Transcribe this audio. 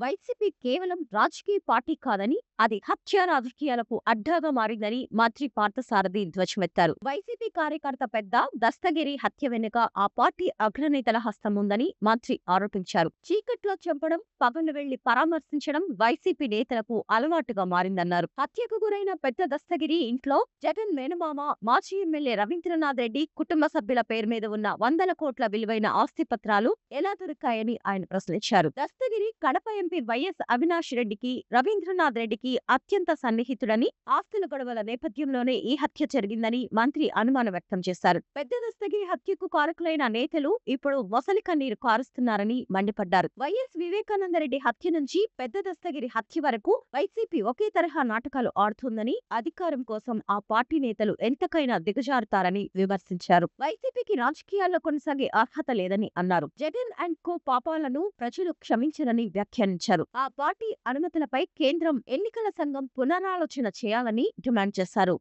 YCP కేవలం రాజకీయ party కాదని, అది హత్య రాజకీయాలకు అడ్డాగా మారిందని మంత్రి పార్థసారథి ధ్వజమెత్తారు. వైసీపీ కార్యకర్త పెద్ద దస్తగిరి హత్య వెనుక ఆ పార్టీ అగ్రనేతల హస్తం ఉందని మంత్రి ఆరోపించారు. చీకట్లో చంపడం, పగలు వెళ్లి పరామర్శించడం వైసీపీ నేతలకు అలవాటుగా మారిందన్నారు. హత్యకు గురైన పెద్ద దస్తగిరి ఇంట్లో జగన్ మేనమామ, మాజీ ఎమ్మెల్యే రవీంద్రనాథ్ రెడ్డి కుటుంబ సభ్యుల పేరు మీద ఉన్న వందల కోట్ల విలువైన ఆస్తి పత్రాలు ఎలా దొరికాయని ఆయన ప్రశ్నించారు. దస్తగిరి కడప ఎంపీ వైఎస్ అవినాష్ రెడ్డికి, రవీంద్రనాథ్ రెడ్డికి అత్యంత సన్నిహితుడని, ఆస్తుల గొడవల నేపథ్యంలోనే ఈ హత్య జరిగిందని మంత్రి అనుమానం వ్యక్తం చేశారు. పెద్ద దస్తగిరి హత్యకు కారకులైన నేతలు ఇప్పుడు మొసలి కన్నీరు కారుస్తున్నారని మండిపడ్డారు. వైఎస్ వివేకానందరెడ్డి హత్య నుంచి పెద్ద దస్తగిరి హత్య వరకు వైసీపీ ఒకే తరహా నాటకాలు ఆడుతుందని, అధికారం కోసం ఆ పార్టీ నేతలు ఎంతకైనా దిగజారుతారని విమర్శించారు. వైసీపీకి రాజకీయాల్లో కొనసాగే అర్హత లేదని అన్నారు. జగన్ అండ్ కో పాపాలను ప్రజలు క్షమించరని వ్యాఖ్యానించారు. ఆ పార్టీ అనుమతులపై కేంద్రం ఎన్నికల సంఘం పునరాలోచన చేయాలని డిమాండ్ చేశారు.